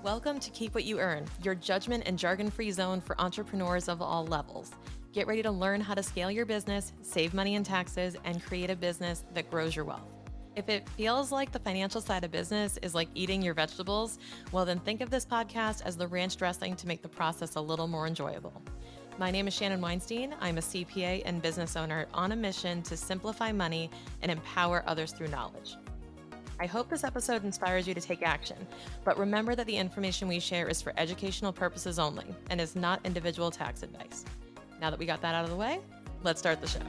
Welcome to Keep What You Earn, your judgment and jargon-free zone for entrepreneurs of all levels. Get ready to learn how to scale your business, save money in taxes, and create a business that grows your wealth. If it feels like the financial side of business is like eating your vegetables, well then think of this podcast as the ranch dressing to make the process a little more enjoyable. My name is Shannon Weinstein. I'm a CPA and business owner on a mission to simplify money and empower others through knowledge. I hope this episode inspires you to take action, but remember that the information we share is for educational purposes only and is not individual tax advice. Now that we got that out of the way, let's start the show.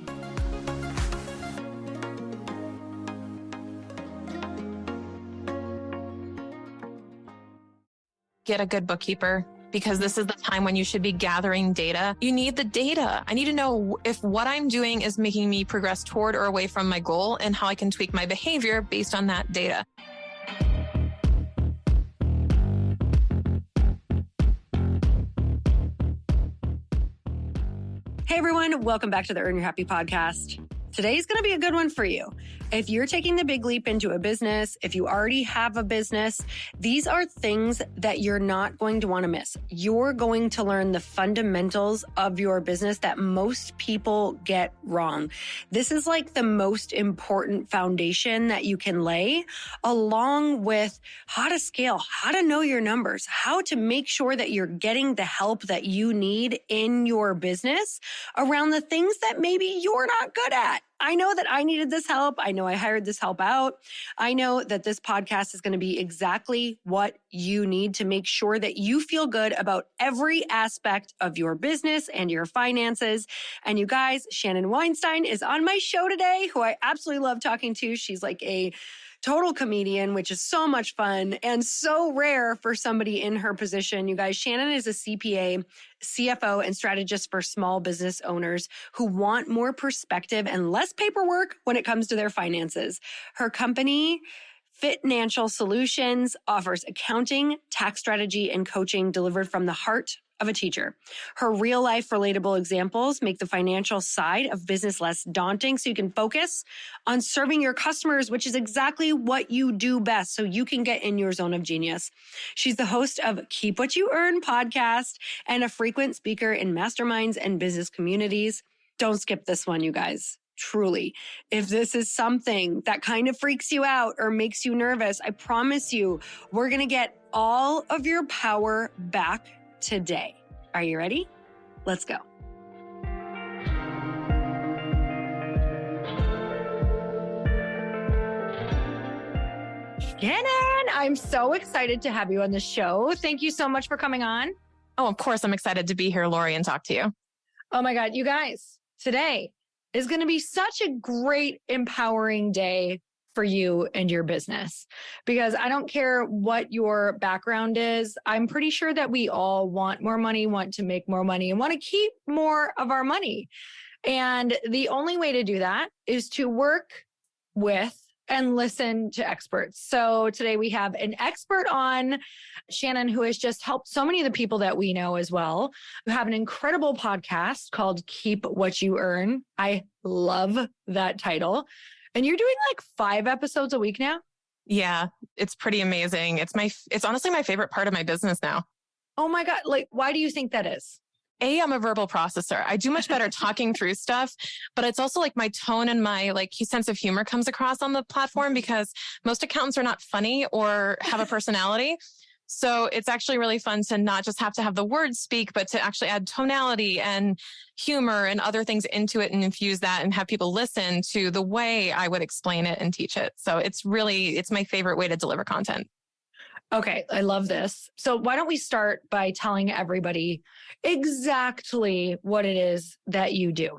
Get a good bookkeeper, because this is the time when you should be gathering data. You need the data. I need to know if what I'm doing is making me progress toward or away from my goal and how I can tweak my behavior based on that data. Hey everyone, welcome back to the Earn Your Happy podcast. Today's going to be a good one for you. If you're taking the big leap into a business, if you already have a business, these are things that you're not going to want to miss. You're going to learn the fundamentals of your business that most people get wrong. This is like the most important foundation that you can lay, along with how to scale, how to know your numbers, how to make sure that you're getting the help that you need in your business around the things that maybe you're not good at. I know that I needed this help. I know I hired this help out. I know that this podcast is going to be exactly what you need to make sure that you feel good about every aspect of your business and your finances. And you guys, Shannon Weinstein is on my show today, who I absolutely love talking to. She's like a total comedian, which is so much fun and so rare for somebody in her position. You guys, Shannon is a CPA, CFO, and strategist for small business owners who want more perspective and less paperwork when it comes to their finances. Her company, Fitnancial Solutions, offers accounting, tax strategy, and coaching delivered from the heart of a teacher. Her real-life relatable examples make the financial side of business less daunting so you can focus on serving your customers, which is exactly what you do best, so you can get in your zone of genius. She's the host of Keep What You Earn podcast and a frequent speaker in masterminds and business communities. Don't skip this one, you guys. Truly, if this is something that kind of freaks you out or makes you nervous, I promise you, we're going to get all of your power back today. Are you ready? Let's go. Shannon, I'm so excited to have you on the show. Thank you so much for coming on. Oh, of course, I'm excited to be here, Lori, and talk to you. Oh my God, you guys, today is going to be such a great, empowering day for you and your business, because I don't care what your background is. I'm pretty sure that we all want more money, want to make more money, and want to keep more of our money. And the only way to do that is to work with and listen to experts. So today we have an expert on, Shannon, who has just helped so many of the people that we know as well, who have an incredible podcast called Keep What You Earn. I love that title. And you're doing like 5 episodes a week now? Yeah, it's pretty amazing. It's honestly my favorite part of my business now. Oh my God. Like, why do you think that is? I'm a verbal processor. I do much better talking through stuff, but it's also like my tone and my sense of humor comes across on the platform, because most accountants are not funny or have a personality. So it's actually really fun to not just have to have the words speak, but to actually add tonality and humor and other things into it and infuse that and have people listen to the way I would explain it and teach it. So it's my favorite way to deliver content. Okay, I love this. So why don't we start by telling everybody exactly what it is that you do?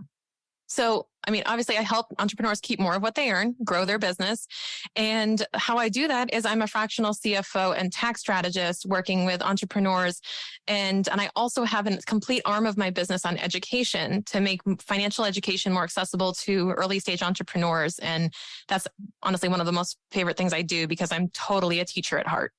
So, obviously I help entrepreneurs keep more of what they earn, grow their business. And how I do that is I'm a fractional CFO and tax strategist working with entrepreneurs. And I also have a complete arm of my business on education to make financial education more accessible to early stage entrepreneurs. And that's honestly one of the most favorite things I do, because I'm totally a teacher at heart.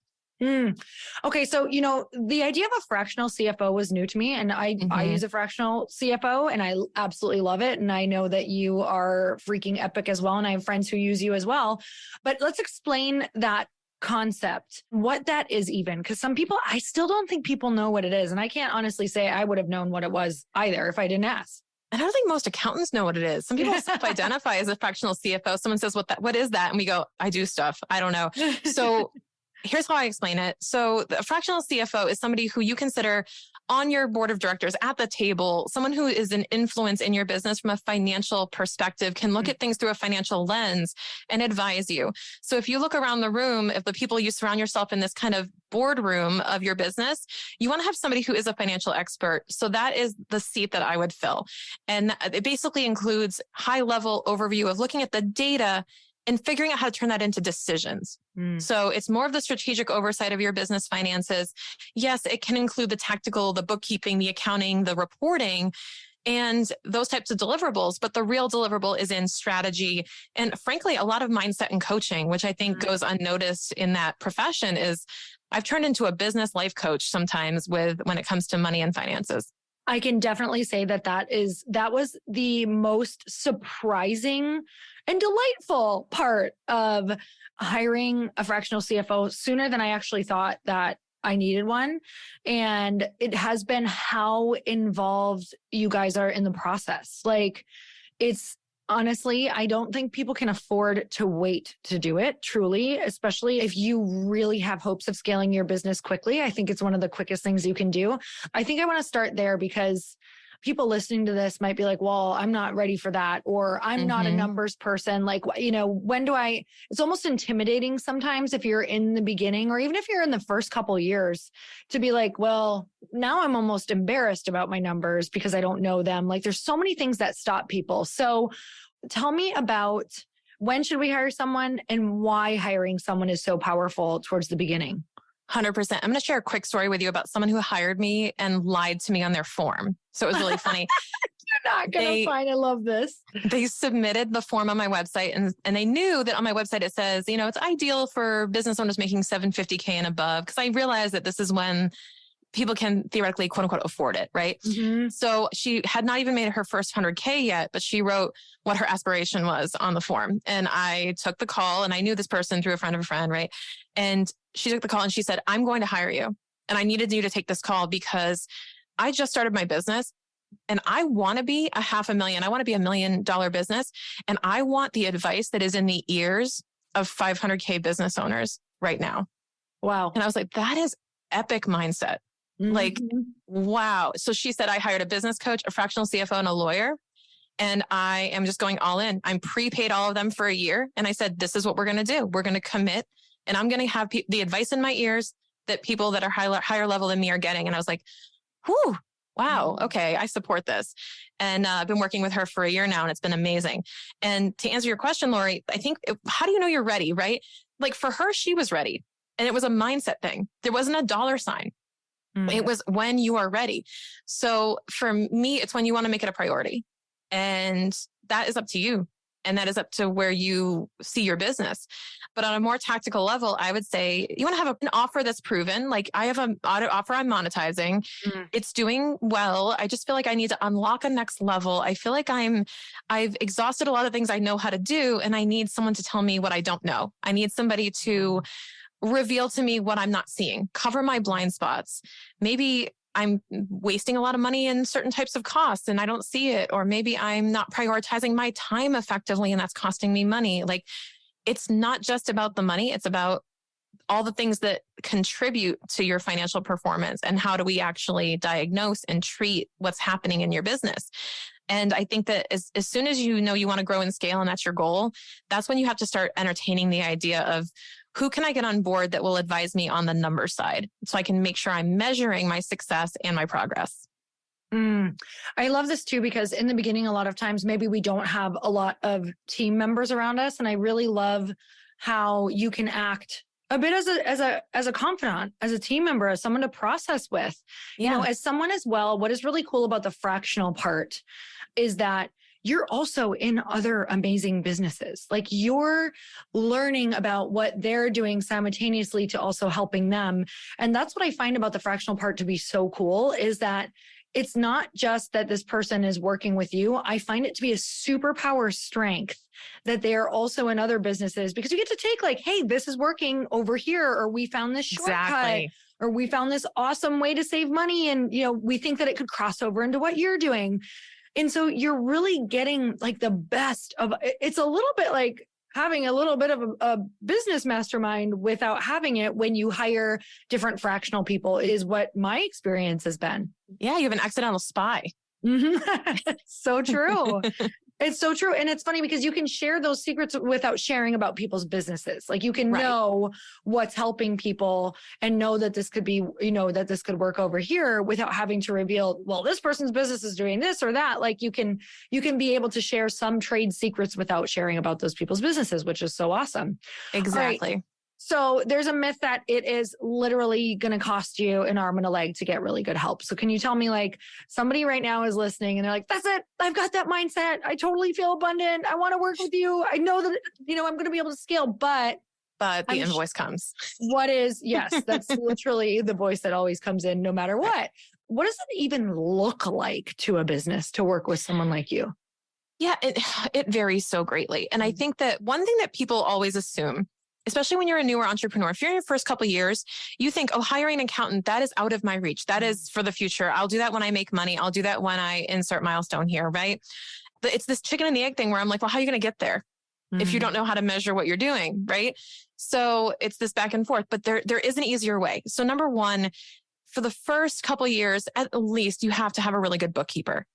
Okay. So, the idea of a fractional CFO was new to me, and I use a fractional CFO and I absolutely love it. And I know that you are freaking epic as well. And I have friends who use you as well, but let's explain that concept, what that is even. Because some people, I still don't think people know what it is. And I can't honestly say I would have known what it was either if I didn't ask. And I don't think most accountants know what it is. Some people self-identify as a fractional CFO. Someone says, what is that? And we go, I do stuff. I don't know. So here's how I explain it. So a fractional CFO is somebody who you consider on your board of directors at the table, someone who is an influence in your business from a financial perspective, can look at things through a financial lens and advise you. So if you look around the room, if the people you surround yourself in this kind of boardroom of your business, you want to have somebody who is a financial expert. So that is the seat that I would fill. And it basically includes high level overview of looking at the data and figuring out how to turn that into decisions. So it's more of the strategic oversight of your business finances. Yes, it can include the tactical, the bookkeeping, the accounting, the reporting, and those types of deliverables. But the real deliverable is in strategy. And frankly, a lot of mindset and coaching, which I think goes unnoticed in that profession, is I've turned into a business life coach sometimes when it comes to money and finances. I can definitely say that was the most surprising and delightful part of hiring a fractional CFO sooner than I actually thought that I needed one. And it has been how involved you guys are in the process. Like, it's honestly, I don't think people can afford to wait to do it, truly, especially if you really have hopes of scaling your business quickly. I think it's one of the quickest things you can do. I think I want to start there because people listening to this might be like, well, I'm not ready for that, or I'm not a numbers person. Like, when do I, it's almost intimidating sometimes if you're in the beginning, or even if you're in the first couple of years, to be like, well, now I'm almost embarrassed about my numbers because I don't know them. Like, there's so many things that stop people. So tell me about, when should we hire someone and why hiring someone is so powerful towards the beginning? 100%. I'm going to share a quick story with you about someone who hired me and lied to me on their form. So it was really funny. You're not going to find, I love this. They submitted the form on my website, and they knew that on my website it says, it's ideal for business owners making $750K and above. Because I realized that this is when people can theoretically, quote unquote, afford it, right? So she had not even made her first 100K yet, but she wrote what her aspiration was on the form. And I took the call, and I knew this person through a friend of a friend, right? And she took the call and she said, I'm going to hire you. And I needed you to take this call because I just started my business and I want to be $500,000. I want to be $1 million business. And I want the advice that is in the ears of 500K business owners right now. Wow. And I was like, that is epic mindset. Like, wow. So she said, I hired a business coach, a fractional CFO, and a lawyer. And I am just going all in. I'm prepaid all of them for a year. And I said, this is what we're going to do. We're going to commit, and I'm going to have the advice in my ears that people that are higher level than me are getting. And I was like, whew, wow. Okay. I support this. And I've been working with her for a year now, and it's been amazing. And to answer your question, Lori, I think, how do you know you're ready, right? Like, for her, she was ready, and it was a mindset thing. There wasn't a dollar sign. It was when you are ready. So for me, it's when you want to make it a priority, and that is up to you. And that is up to where you see your business. But on a more tactical level, I would say you want to have an offer that's proven. Like, I have an offer I'm monetizing. It's doing well. I just feel like I need to unlock a next level. I feel like I've exhausted a lot of things I know how to do, and I need someone to tell me what I don't know. I need somebody to reveal to me what I'm not seeing, cover my blind spots. Maybe I'm wasting a lot of money in certain types of costs and I don't see it. Or maybe I'm not prioritizing my time effectively and that's costing me money. Like, it's not just about the money. It's about all the things that contribute to your financial performance, and how do we actually diagnose and treat what's happening in your business. And I think that as soon as you know you want to grow and scale and that's your goal, that's when you have to start entertaining the idea of, who can I get on board that will advise me on the number side so I can make sure I'm measuring my success and my progress? I love this too, because in the beginning, a lot of times, maybe we don't have a lot of team members around us. And I really love how you can act a bit as a confidant, as a team member, as someone to process with, as someone as well. What is really cool about the fractional part is that you're also in other amazing businesses. Like, you're learning about what they're doing simultaneously to also helping them. And that's what I find about the fractional part to be so cool, is that it's not just that this person is working with you. I find it to be a superpower strength that they are also in other businesses, because you get to take like, hey, this is working over here, or we found this shortcut, or we found this awesome way to save money. And, we think that it could cross over into what you're doing. And so you're really getting like the best of, it's a little bit like having a little bit of a business mastermind without having it when you hire different fractional people, is what my experience has been. Yeah, you have an accidental spy. So true. It's so true. And it's funny because you can share those secrets without sharing about people's businesses. Like you can know what's helping people and know that this could be, that this could work over here without having to reveal, well, this person's business is doing this or that. Like you can be able to share some trade secrets without sharing about those people's businesses, which is so awesome. Exactly. So there's a myth that it is literally going to cost you an arm and a leg to get really good help. So can you tell me, like, somebody right now is listening and they're like, that's it. I've got that mindset. I totally feel abundant. I want to work with you. I know that, I'm going to be able to scale, but the invoice comes. Yes, that's literally the voice that always comes in no matter what. What does it even look like to a business to work with someone like you? Yeah, it varies so greatly. And I think that one thing that people always assume, especially when you're a newer entrepreneur, if you're in your first couple of years, you think, oh, hiring an accountant, that is out of my reach. That is for the future. I'll do that when I make money. I'll do that when I insert milestone here, right? But it's this chicken and the egg thing where I'm like, well, how are you going to get there if you don't know how to measure what you're doing, right? So it's this back and forth, but there is an easier way. So number one, for the first couple of years, at least you have to have a really good bookkeeper,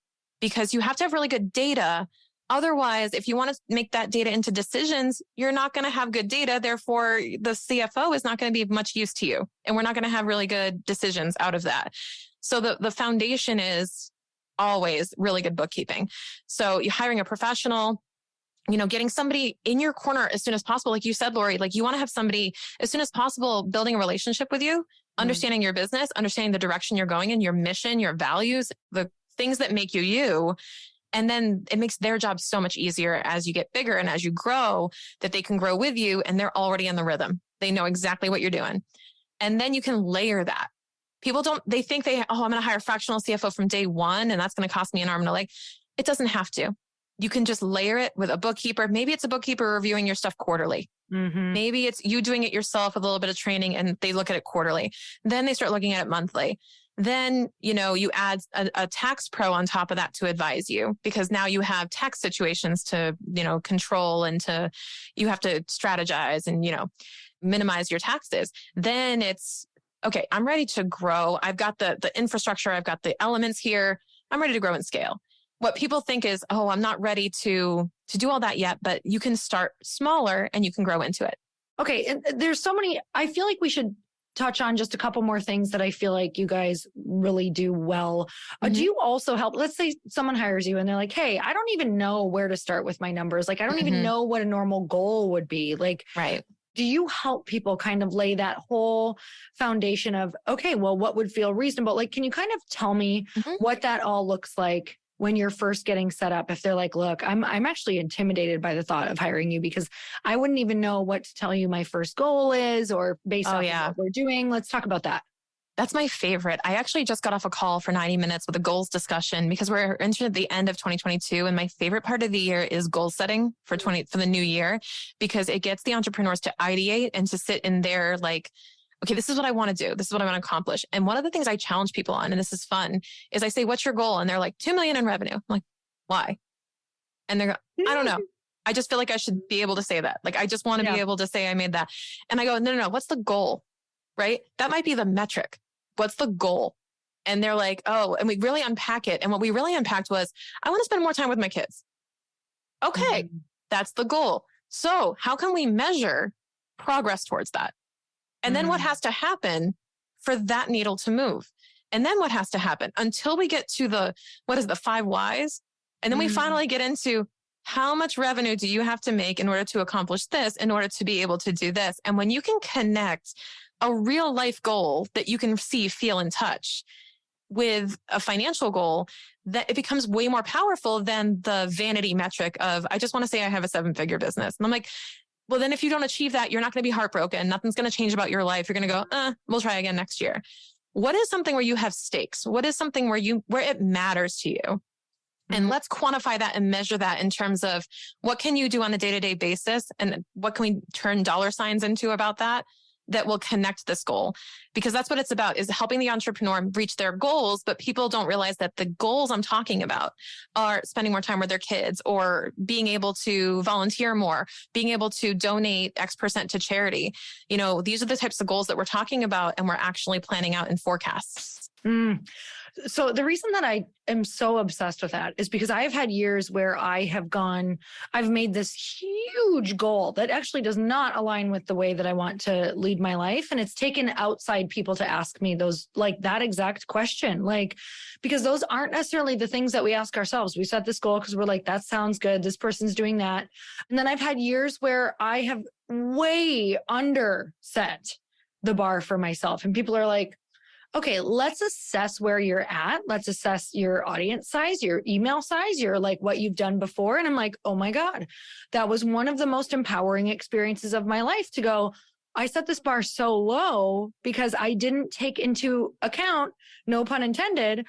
because you have to have really good data. Otherwise, if you want to make that data into decisions, you're not going to have good data. Therefore, the CFO is not going to be of much use to you. And we're not going to have really good decisions out of that. So the foundation is always really good bookkeeping. So you're hiring a professional, getting somebody in your corner as soon as possible. Like you said, Lori, like you want to have somebody as soon as possible building a relationship with you, understanding your business, understanding the direction you're going in, your mission, your values, the things that make you you. And then it makes their job so much easier as you get bigger and as you grow, that they can grow with you and they're already in the rhythm. They know exactly what you're doing. And then you can layer that. People they think I'm going to hire a fractional CFO from day one and that's going to cost me an arm and a leg. It doesn't have to. You can just layer it with a bookkeeper. Maybe it's a bookkeeper reviewing your stuff quarterly. Mm-hmm. Maybe it's you doing it yourself with a little bit of training and they look at it quarterly. Then they start looking at it monthly. Then, you add a tax pro on top of that to advise you, because now you have tax situations to, control and you have to strategize and, minimize your taxes. Then it's, okay, I'm ready to grow. I've got the infrastructure. I've got the elements here. I'm ready to grow and scale. What people think is, oh, I'm not ready to do all that yet, but you can start smaller and you can grow into it. Okay. And there's so many, I feel like we should touch on just a couple more things that I feel like you guys really do well. Mm-hmm. Do you also help? Let's say someone hires you and they're like, hey, I don't even know where to start with my numbers. Like, I don't even know what a normal goal would be. Like, right. Do you help people kind of lay that whole foundation of, okay, well, what would feel reasonable? Like, can you kind of tell me what that all looks like when you're first getting set up? If they're like, look, I'm actually intimidated by the thought of hiring you because I wouldn't even know what to tell you my first goal is, or based on what we're doing. Let's talk about that. That's my favorite. I actually just got off a call for 90 minutes with a goals discussion because we're entering the end of 2022. And my favorite part of the year is goal setting for the new year, because it gets the entrepreneurs to ideate and to sit in there like, okay, this is what I want to do. This is what I want to accomplish. And one of the things I challenge people on, and this is fun, is I say, what's your goal? And they're like, 2 million in revenue. I'm like, why? And they're I don't know. I just feel like I should be able to say that. Like, I just want to be able to say I made that. And I go, no. What's the goal? Right? That might be the metric. What's the goal? And they're like, oh, and we really unpack it. And what we really unpacked was, I want to spend more time with my kids. Okay. That's the goal. So how can we measure progress towards that? And then what has to happen for that needle to move? And then what has to happen until we get to the 5 whys? And then we finally get into how much revenue do you have to make in order to accomplish this, in order to be able to do this? And when you can connect a real life goal that you can see, feel, and touch with a financial goal, that it becomes way more powerful than the vanity metric of, I just want to say I have a 7-figure business. And I'm like, well, then if you don't achieve that, you're not going to be heartbroken. Nothing's going to change about your life. You're going to go, we'll try again next year. what is something where you have stakes? What is something where it matters to you? And let's quantify that and measure that in terms of what can you do on a day-to-day basis and what can we turn dollar signs into about that will connect this goal. Because that's what it's about, is helping the entrepreneur reach their goals. But people don't realize that the goals I'm talking about are spending more time with their kids, or being able to volunteer more, being able to donate X% to charity. These are the types of goals that we're talking about, and we're actually planning out in forecasts. So the reason that I am so obsessed with that is because I've had years where I've made this huge goal that actually does not align with the way that I want to lead my life. And it's taken outside people to ask me that exact question, because those aren't necessarily the things that we ask ourselves. We set this goal because we're like, that sounds good. This person's doing that. And then I've had years where I have way under set the bar for myself. And people are like, okay, let's assess where you're at. Let's assess your audience size, your email size, your what you've done before. And I'm like, oh my God, that was one of the most empowering experiences of my life to go, I set this bar so low because I didn't take into account, no pun intended,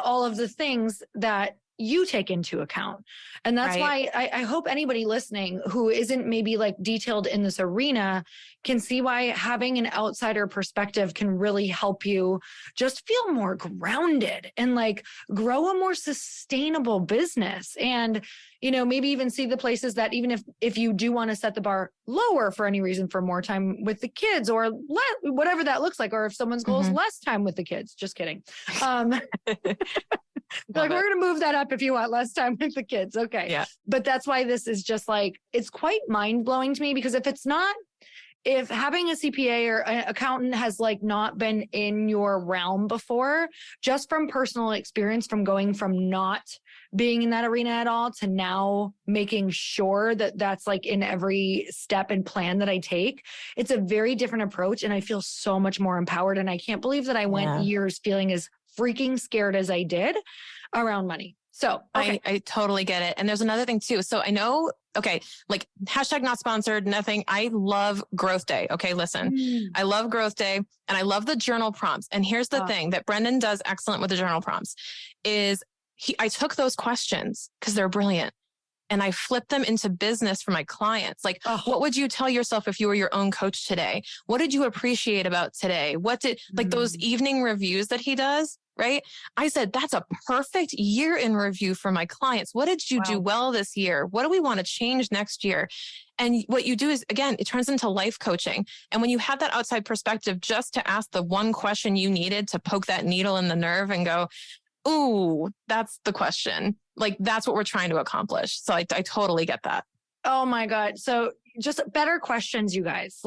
all of the things that you take into account. And that's why I hope anybody listening who isn't maybe detailed in this arena can see why having an outsider perspective can really help you just feel more grounded and grow a more sustainable business. And, maybe even see the places that even if you do want to set the bar lower for any reason, for more time with the kids or whatever that looks like, or if someone's goal is less time with the kids, just kidding. We're going to move that up if you want less time with the kids. Okay. Yeah. But that's why this is just it's quite mind blowing to me, because if having a CPA or an accountant has not been in your realm before, just from personal experience, from going from not being in that arena at all to now making sure that that's in every step and plan that I take, it's a very different approach. And I feel so much more empowered. And I can't believe that I went years feeling as freaking scared as I did around money. So okay. I totally get it. And there's another thing too. So I know, hashtag not sponsored, nothing. I love Growth Day. Okay. Listen, I love Growth Day and I love the journal prompts. And here's the thing that Brendan does excellent with the journal prompts is I took those questions because they're brilliant and I flipped them into business for my clients. What would you tell yourself if you were your own coach today? What did you appreciate about today? What did those evening reviews that he does? Right? I said, that's a perfect year in review for my clients. What did you do well this year? What do we want to change next year? And what you do is, again, it turns into life coaching. And when you have that outside perspective, just to ask the one question you needed to poke that needle in the nerve and go, ooh, that's the question. That's what we're trying to accomplish. So I totally get that. Oh my God. So just better questions, you guys.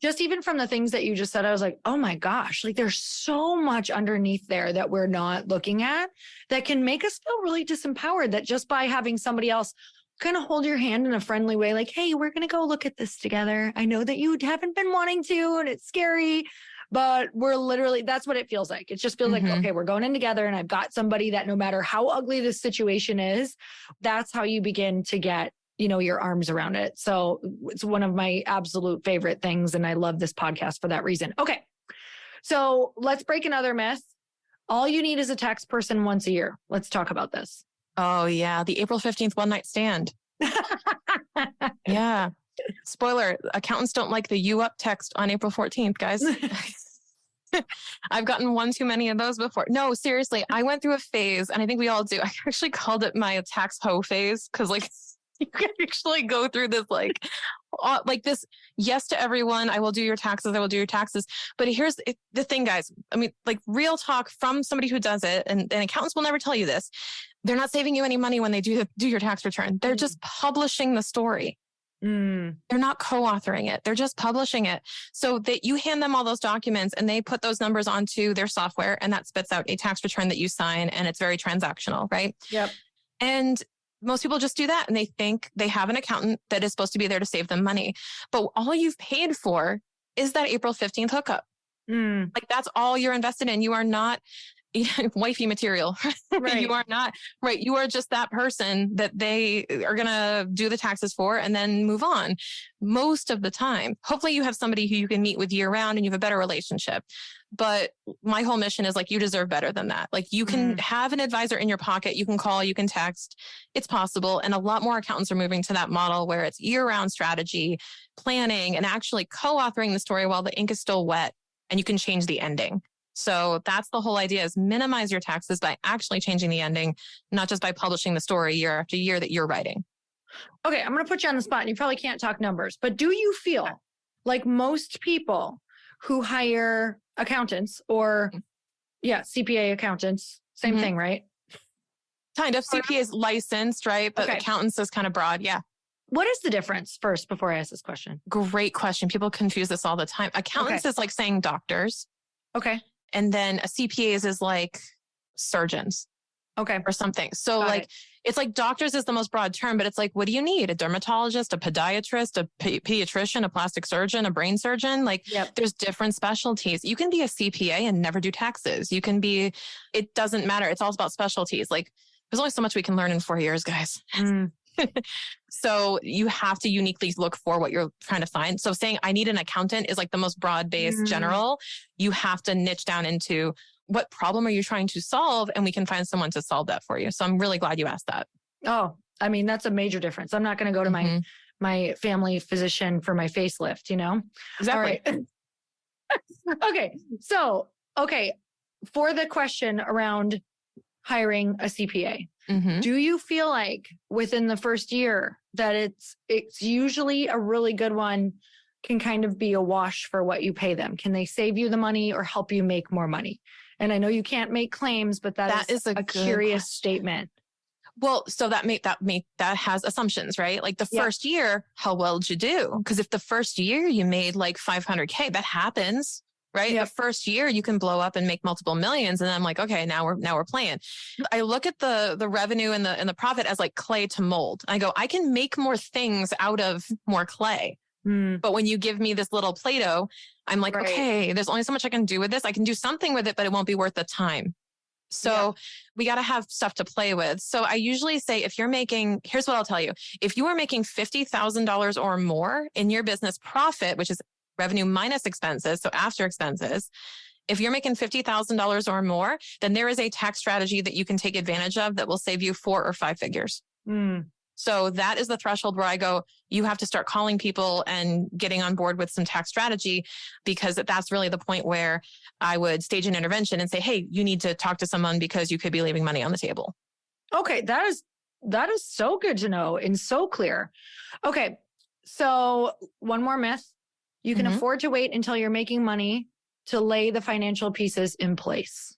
Just even from the things that you just said, I was like, oh my gosh, there's so much underneath there that we're not looking at that can make us feel really disempowered, that just by having somebody else kind of hold your hand in a friendly way, hey, we're going to go look at this together. I know that you haven't been wanting to, and it's scary, but that's what it feels like. It just feels like, okay, we're going in together and I've got somebody that no matter how ugly this situation is, that's how you begin to get your arms around it. So it's one of my absolute favorite things. And I love this podcast for that reason. Okay. So let's break another myth. All you need is a tax person once a year. Let's talk about this. Oh yeah. The April 15th one night stand. Yeah. Spoiler, accountants don't like the you up text on April 14th, guys. I've gotten one too many of those before. No, seriously. I went through a phase and I think we all do. I actually called it my tax hoe phase. Cause you can actually go through this, this yes to everyone. I will do your taxes. I will do your taxes. But here's the thing, guys. I mean, real talk from somebody who does it, and accountants will never tell you this. They're not saving you any money when they do your tax return. They're just publishing the story. They're not co-authoring it. They're just publishing it. So that you hand them all those documents and they put those numbers onto their software and that spits out a tax return that you sign, and it's very transactional, right? Yep. And most people just do that and they think they have an accountant that is supposed to be there to save them money. But all you've paid for is that April 15th hookup. That's all you're invested in. You are not wifey material. Right. You are not, right. You are just that person that they are going to do the taxes for and then move on most of the time. Hopefully you have somebody who you can meet with year round and you have a better relationship. But my whole mission is like, you deserve better than that. Like you can have an advisor in your pocket. You can call, you can text. It's possible. And a lot more accountants are moving to that model where it's year-round strategy, planning, and actually co-authoring the story while the ink is still wet, and you can change the ending. So that's the whole idea, is minimize your taxes by actually changing the ending, not just by publishing the story year after year that you're writing. Okay, I'm going to put you on the spot and you probably can't talk numbers, but do you feel like most people who hire accountants or CPA accountants, same thing, right? Kind of. CPA is licensed, right? But accountants is kind of broad. Yeah. What is the difference first before I ask this question? Great question. People confuse this all the time. Accountants is like saying doctors. Okay. And then a CPAs is like surgeons. Okay. Or something. So it's like doctors is the most broad term, but it's like, what do you need? A dermatologist, a podiatrist, a pediatrician, a plastic surgeon, a brain surgeon? Like there's different specialties. You can be a CPA and never do taxes. You can be, it doesn't matter. It's all about specialties. Like there's only so much we can learn in 4 years, guys. So you have to uniquely look for what you're trying to find. So saying I need an accountant is like the most broad-based general. You have to niche down into what problem are you trying to solve? And we can find someone to solve that for you. So I'm really glad you asked that. Oh, I mean, that's a major difference. I'm not going to go to my family physician for my facelift, you know? Exactly. All right. Okay. So, for the question around hiring a CPA, do you feel like within the first year that it's usually a really good one can kind of be a wash for what you pay them? Can they save you the money or help you make more money? And I know you can't make claims, but that is a curious statement. Well, so that has assumptions, right? Like the first year, how well did you do? Because if the first year you made like $500K, that happens, right? The first year you can blow up and make multiple millions. And I'm like, okay, now we're playing. I look at the revenue and the profit as like clay to mold. I go, I can make more things out of more clay. But when you give me this little Play-Doh, I'm like, okay, there's only so much I can do with this. I can do something with it, but it won't be worth the time. So we got to have stuff to play with. So I usually say, if you're making, here's what I'll tell you. If you are making $50,000 or more in your business profit, which is revenue minus expenses, so after expenses, if you're making $50,000 or more, then there is a tax strategy that you can take advantage of that will save you 4 or 5 figures. So that is the threshold where I go, you have to start calling people and getting on board with some tax strategy, because that's really the point where I would stage an intervention and say, hey, you need to talk to someone because you could be leaving money on the table. Okay. That is so good to know and so clear. Okay. So one more myth. You can afford to wait until you're making money to lay the financial pieces in place.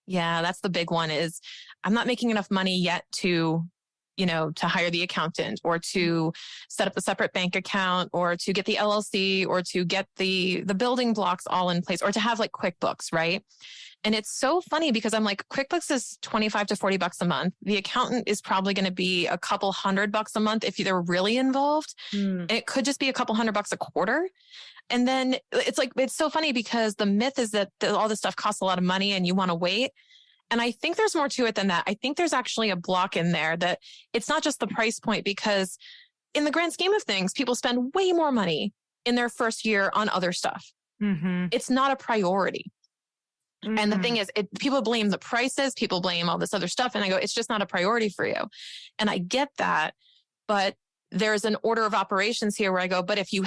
Yeah, that's the big one, is I'm not making enough money yet to hire the accountant, or to set up a separate bank account, or to get the LLC, or to get the building blocks all in place, or to have like QuickBooks, right? And it's so funny because I'm like, QuickBooks is $25 to $40 a month. The accountant is probably going to be a couple $100 a month if they're really involved. And it could just be a couple $100 a quarter. And then it's so funny because the myth is that all this stuff costs a lot of money and you want to wait. And I think there's more to it than that. I think there's actually a block in there that it's not just the price point, because in the grand scheme of things, people spend way more money in their first year on other stuff. It's not a priority. And the thing is, people blame the prices, people blame all this other stuff. And I go, it's just not a priority for you. And I get that, but there's an order of operations here where I go, but if you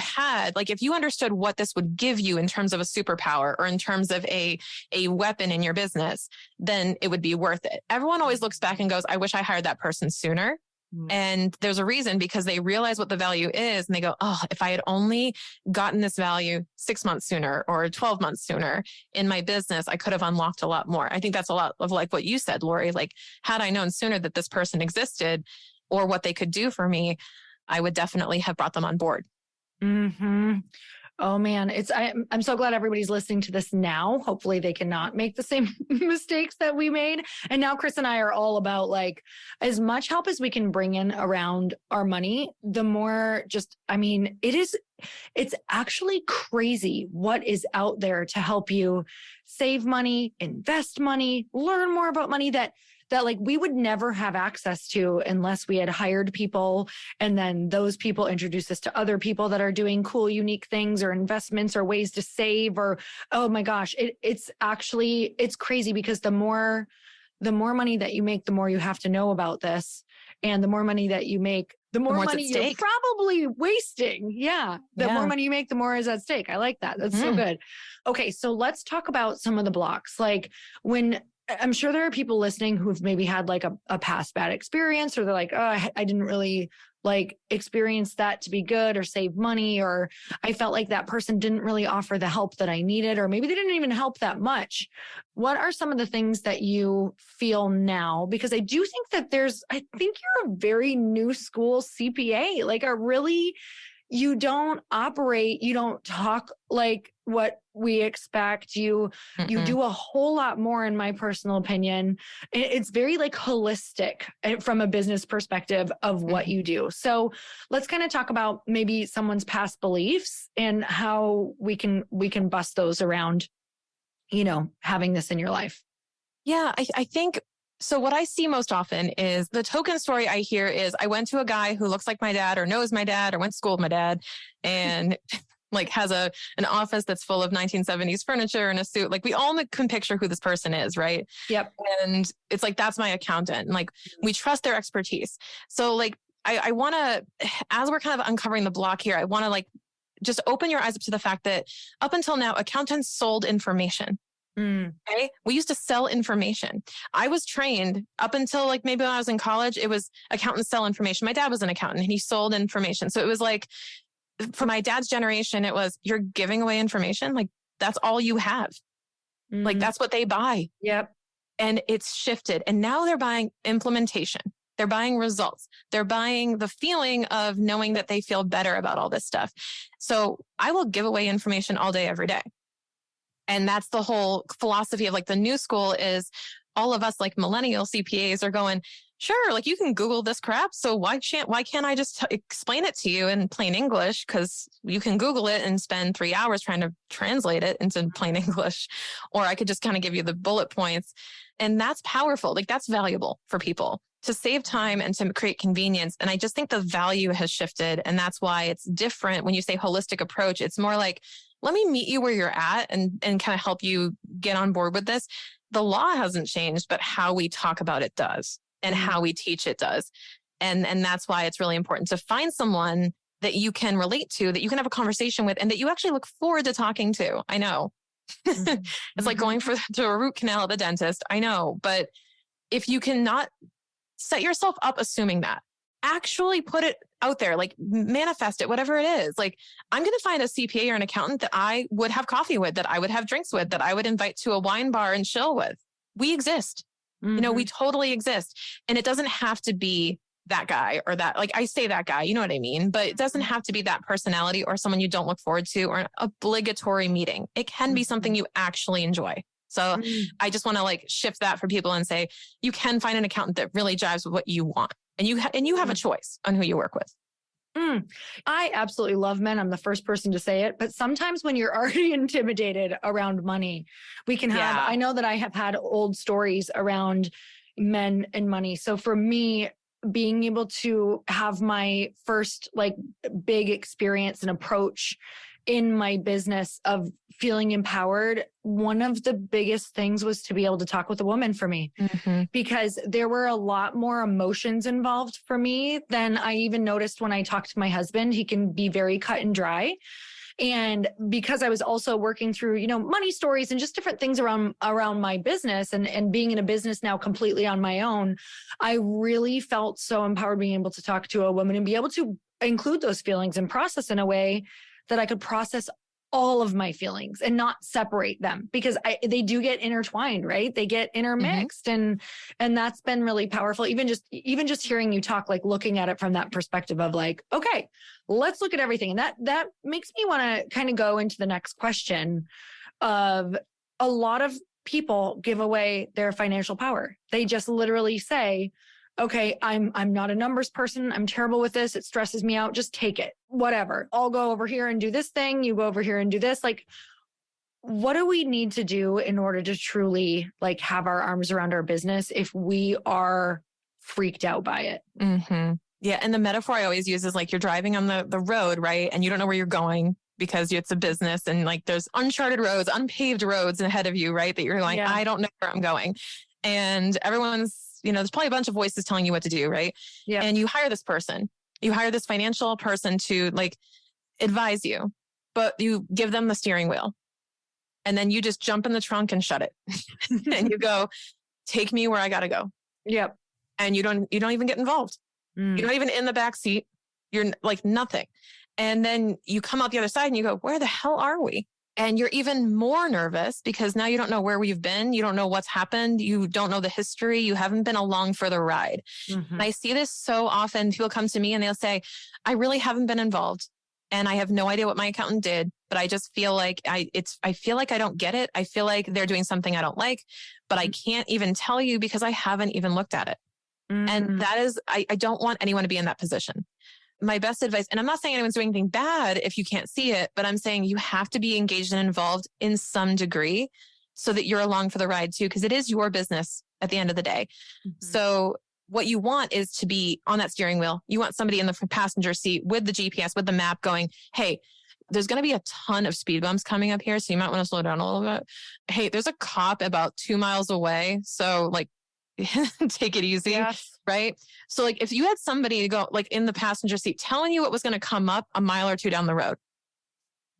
understood what this would give you in terms of a superpower or in terms of a weapon in your business, then it would be worth it. Everyone always looks back and goes, I wish I hired that person sooner. And there's a reason, because they realize what the value is and they go, oh, if I had only gotten this value 6 months sooner or 12 months sooner in my business, I could have unlocked a lot more. I think that's a lot of like what you said, Lori, like had I known sooner that this person existed or what they could do for me, I would definitely have brought them on board. Oh man, I'm so glad everybody's listening to this now. Hopefully they cannot make the same mistakes that we made. And now Chris and I are all about like as much help as we can bring in around our money, the more it's actually crazy what is out there to help you save money, invest money, learn more about money, that that like we would never have access to unless we had hired people. And then those people introduce us to other people that are doing cool, unique things or investments or ways to save or, oh my gosh, it's crazy because the more money that you make, the more you have to know about this. And the more money that you make, the more money you're probably wasting. Yeah. The more money you make, the more is at stake. I like that. That's so good. Okay. So let's talk about some of the blocks. Like when I'm sure there are people listening who've maybe had like a past bad experience, or they're like, oh, I didn't really like experience that to be good or save money, or I felt like that person didn't really offer the help that I needed, or maybe they didn't even help that much. What are some of the things that you feel now? Because I do think that I think you're a very new school CPA, like you don't operate, you don't talk like what we expect. You do a whole lot more, in my personal opinion. It's very like holistic from a business perspective of what you do. So let's kind of talk about maybe someone's past beliefs and how we can bust those around, having this in your life. Yeah, I think so. What I see most often is the token story I hear is I went to a guy who looks like my dad or knows my dad or went to school with my dad and like has an office that's full of 1970s furniture and a suit. Like we all can picture who this person is, right? Yep. And it's like, that's my accountant. And like we trust their expertise. So like I want to, as we're kind of uncovering the block here, I want to like just open your eyes up to the fact that up until now, accountants sold information. Okay. We used to sell information. I was trained up until like maybe when I was in college, it was accountants sell information. My dad was an accountant and he sold information. So it was like, for my dad's generation, it was, you're giving away information. Like that's all you have. Like that's what they buy. Yep. And it's shifted. And now they're buying implementation. They're buying results. They're buying the feeling of knowing that they feel better about all this stuff. So I will give away information all day, every day. And that's the whole philosophy of like the new school is all of us like millennial CPAs are going, sure, like you can Google this crap. So why can't I just explain it to you in plain English? Because you can Google it and spend 3 hours trying to translate it into plain English. Or I could just kind of give you the bullet points. And that's powerful. Like that's valuable for people to save time and to create convenience. And I just think the value has shifted. And that's why it's different. When you say holistic approach, it's more like, let me meet you where you're at and kind of help you get on board with this. The law hasn't changed, but how we talk about it does and how we teach it does. And that's why it's really important to find someone that you can relate to, that you can have a conversation with, and that you actually look forward to talking to. I know. It's like going to a root canal at the dentist. I know. But if you cannot set yourself up assuming that, actually put it out there, like manifest it, whatever it is. Like I'm going to find a CPA or an accountant that I would have coffee with, that I would have drinks with, that I would invite to a wine bar and chill with. We exist. We totally exist. And it doesn't have to be that guy or that, like I say that guy, you know what I mean? But it doesn't have to be that personality or someone you don't look forward to or an obligatory meeting. It can be something you actually enjoy. So I just want to like shift that for people and say, you can find an accountant that really jives with what you want. And you have a choice on who you work with. I absolutely love men. I'm the first person to say it. But sometimes when you're already intimidated around money, we can have, I know that I have had old stories around men and money. So for me, being able to have my first like big experience and approach in my business of feeling empowered, one of the biggest things was to be able to talk with a woman for me, because there were a lot more emotions involved for me than I even noticed when I talked to my husband. He can be very cut and dry. And because I was also working through, money stories and just different things around my business and being in a business now completely on my own, I really felt so empowered being able to talk to a woman and be able to include those feelings and process in a way that I could process all of my feelings and not separate them, because they do get intertwined, right? They get intermixed. And that's been really powerful. Even just hearing you talk, like looking at it from that perspective of like, okay, let's look at everything. And that makes me want to kind of go into the next question of a lot of people give away their financial power. They just literally say, okay, I'm not a numbers person. I'm terrible with this. It stresses me out. Just take it, whatever. I'll go over here and do this thing. You go over here and do this. Like, what do we need to do in order to truly like have our arms around our business if we are freaked out by it? Mm-hmm. Yeah. And the metaphor I always use is like you're driving on the road, right? And you don't know where you're going because it's a business and like there's uncharted roads, unpaved roads ahead of you, right? That you're going, I don't know where I'm going. And everyone's, there's probably a bunch of voices telling you what to do, right? Yeah. And you hire this person, you hire this financial person to like advise you, but you give them the steering wheel and then you just jump in the trunk and shut it. And you go, take me where I got to go. Yep. And you don't even get involved. You're not even in the back seat. You're like nothing. And then you come out the other side and you go, where the hell are we? And you're even more nervous because now you don't know where we've been. You don't know what's happened. You don't know the history. You haven't been along for the ride. Mm-hmm. And I see this so often. People come to me and they'll say, I really haven't been involved. And I have no idea what my accountant did, but I just feel like I feel like I don't get it. I feel like they're doing something I don't like, but I can't even tell you because I haven't even looked at it. And that is, I don't want anyone to be in that position. My best advice, and I'm not saying anyone's doing anything bad if you can't see it, but I'm saying you have to be engaged and involved in some degree so that you're along for the ride too, because it is your business at the end of the day. Mm-hmm. So what you want is to be on that steering wheel. You want somebody in the passenger seat with the GPS, with the map going, hey, there's going to be a ton of speed bumps coming up here. So you might want to slow down a little bit. Hey, there's a cop about 2 miles away. So like, take it easy. Yes. Right. So like if you had somebody to go like in the passenger seat telling you what was going to come up a mile or two down the road,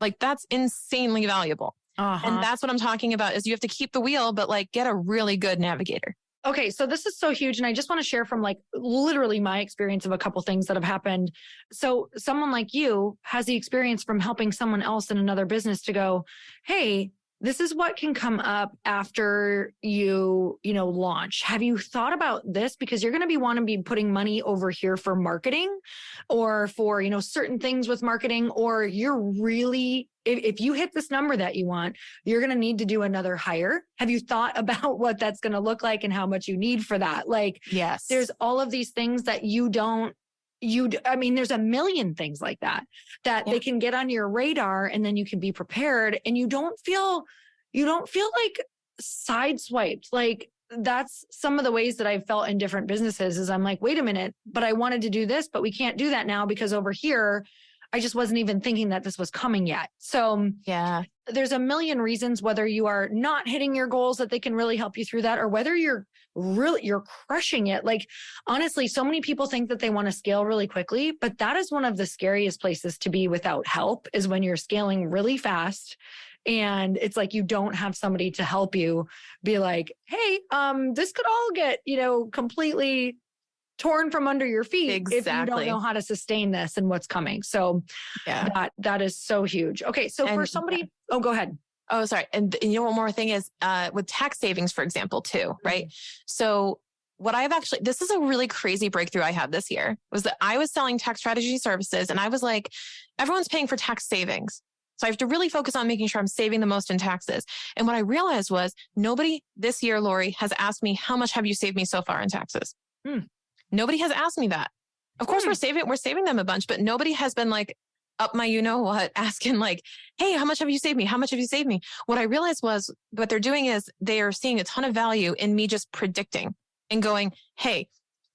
like that's insanely valuable. And that's what I'm talking about is you have to keep the wheel, but like get a really good navigator. Okay. So this is so huge. And I just want to share from like literally my experience of a couple things that have happened. So someone like you has the experience from helping someone else in another business to go, hey, this is what can come up after you launch. Have you thought about this? Because you're going to want to be putting money over here for marketing or for, certain things with marketing, or you're really, if you hit this number that you want, you're going to need to do another hire. Have you thought about what that's going to look like and how much you need for that? Like, yes, there's all of these things that there's a million things like that they can get on your radar and then you can be prepared and you don't feel like sideswiped. Like that's some of the ways that I've felt in different businesses is I'm like, wait a minute, but I wanted to do this, but we can't do that now because over here, I just wasn't even thinking that this was coming yet. So yeah, there's a million reasons whether you are not hitting your goals that they can really help you through that, or whether you're crushing it. Like, honestly, so many people think that they want to scale really quickly, but that is one of the scariest places to be without help is when you're scaling really fast. And it's like, you don't have somebody to help you be like, hey, this could all get, completely torn from under your feet. Exactly. If you don't know how to sustain this and what's coming. So that is so huge. Okay. So for somebody, go ahead. Oh, sorry. And one more thing is with tax savings, for example, too, right? Mm-hmm. So what this is a really crazy breakthrough I had this year was that I was selling tax strategy services and I was like, everyone's paying for tax savings. So I have to really focus on making sure I'm saving the most in taxes. And what I realized was nobody this year, Lori, has asked me, how much have you saved me so far in taxes? Nobody has asked me that. Of course, we're saving them a bunch, but nobody has been like up my, asking like, hey, how much have you saved me? How much have you saved me? What I realized was what they're doing is they are seeing a ton of value in me just predicting and going, hey,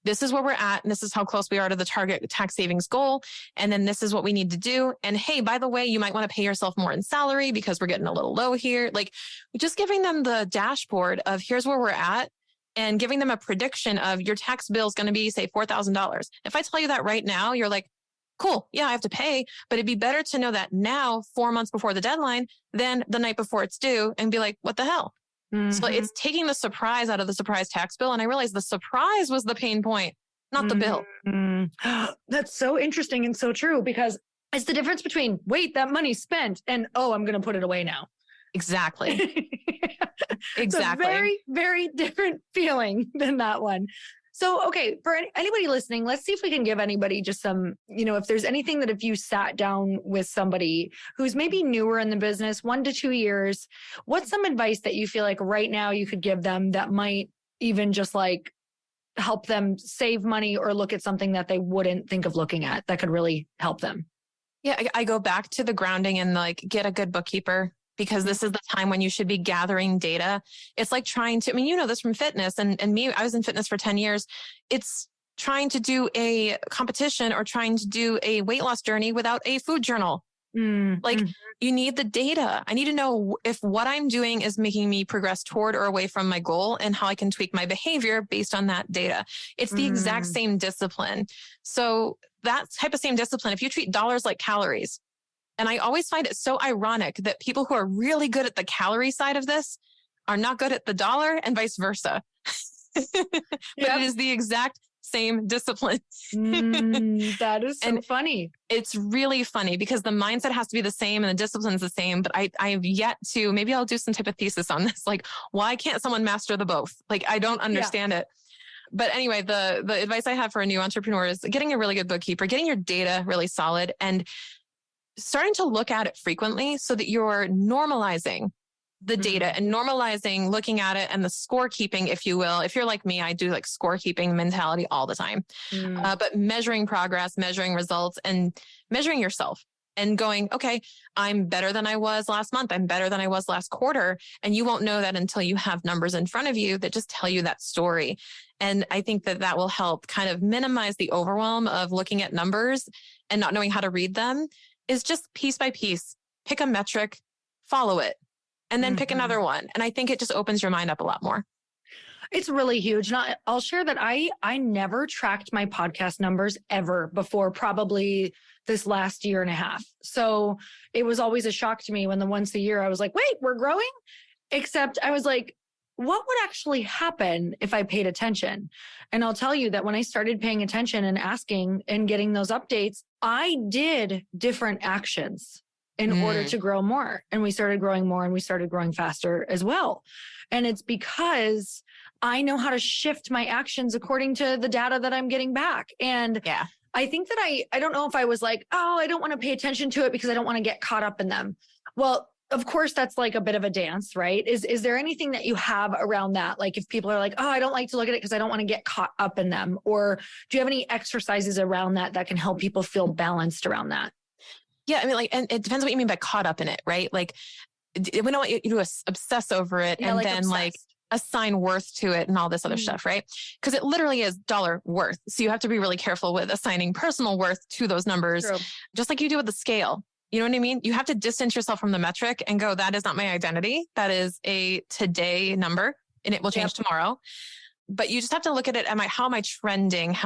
this is where we're at. And this is how close we are to the target tax savings goal. And then this is what we need to do. And hey, by the way, you might want to pay yourself more in salary because we're getting a little low here. Like just giving them the dashboard of here's where we're at. And giving them a prediction of your tax bill is going to be, say, $4,000. If I tell you that right now, you're like, cool, yeah, I have to pay. But it'd be better to know that now, 4 months before the deadline, than the night before it's due and be like, what the hell? Mm-hmm. So it's taking the surprise out of the surprise tax bill. And I realized the surprise was the pain point, not the bill. That's so interesting and so true because it's the difference between, wait, that money's spent and, oh, I'm going to put it away now. Exactly. Exactly. It's a very, very different feeling than that one. So, okay, for anybody listening, let's see if we can give anybody just some, if there's anything that if you sat down with somebody who's maybe newer in the business, 1 to 2 years, what's some advice that you feel like right now you could give them that might even just like help them save money or look at something that they wouldn't think of looking at that could really help them? Yeah, I go back to the grounding and like get a good bookkeeper. because this is the time when you should be gathering data. It's like trying to, I mean, you know this from fitness and me, I was in fitness for 10 years. It's trying to do a competition or trying to do a weight loss journey without a food journal. Like you need the data. I need to know if what I'm doing is making me progress toward or away from my goal and how I can tweak my behavior based on that data. It's the exact same discipline. So that type of same discipline, if you treat dollars like calories, and I always find it so ironic that people who are really good at the calorie side of this are not good at the dollar and vice versa. But it is the exact same discipline. That is so funny. It's really funny because the mindset has to be the same and the discipline's the same. But I've yet to, maybe I'll do some type of thesis on this. Like, why can't someone master the both? Like, I don't understand it. But anyway, the advice I have for a new entrepreneur is getting a really good bookkeeper, getting your data really solid and starting to look at it frequently so that you're normalizing the data and normalizing looking at it and the scorekeeping, if you will. If you're like me, I do like scorekeeping mentality all the time. But measuring progress, measuring results, and measuring yourself and going, okay, I'm better than I was last month. I'm better than I was last quarter. And you won't know that until you have numbers in front of you that just tell you that story. And I think that that will help kind of minimize the overwhelm of looking at numbers and not knowing how to read them. Is just piece by piece, pick a metric, follow it, and then pick another one. And I think it just opens your mind up a lot more. It's really huge. And I'll share that I never tracked my podcast numbers ever before probably this last year and a half. So it was always a shock to me when the once a year I was like, wait, we're growing? Except I was like, what would actually happen if I paid attention? And I'll tell you that when I started paying attention and asking and getting those updates, I did different actions in order to grow more. And we started growing more and we started growing faster as well. And it's because I know how to shift my actions according to the data that I'm getting back. And I think that I don't know if I was like, oh, I don't want to pay attention to it because I don't want to get caught up in them. Well, of course, that's like a bit of a dance, right? Is there anything that you have around that? Like if people are like, oh, I don't like to look at it because I don't want to get caught up in them. Or do you have any exercises around that can help people feel balanced around that? Yeah, I mean, like, and it depends what you mean by caught up in it, right? Like, we don't want you to obsess over it and then obsessed. Like assign worth to it and all this other stuff, right? Because it literally is dollar worth. So you have to be really careful with assigning personal worth to those numbers, just like you do with the scale. You know what I mean? You have to distance yourself from the metric and go, that is not my identity. That is a today number and it will change tomorrow. But you just have to look at it. How am I trending?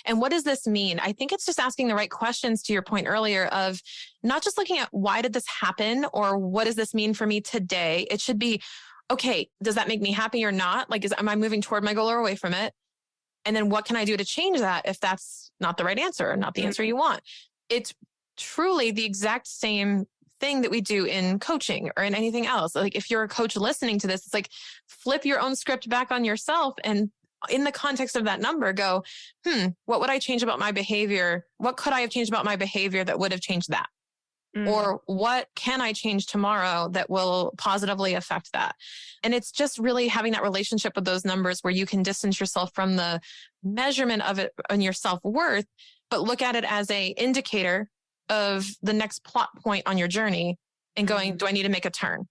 And what does this mean? I think it's just asking the right questions to your point earlier of not just looking at why did this happen or what does this mean for me today? It should be, okay, does that make me happy or not? Like, am I moving toward my goal or away from it? And then what can I do to change that if that's not the right answer or not the answer you want? It's truly the exact same thing that we do in coaching or in anything else. Like if you're a coach listening to this, it's like flip your own script back on yourself and in the context of that number, go, what would I change about my behavior? What could I have changed about my behavior that would have changed that? Or what can I change tomorrow that will positively affect that? And it's just really having that relationship with those numbers where you can distance yourself from the measurement of it and your self-worth, but look at it as a indicator of the next plot point on your journey and going, do I need to make a turn?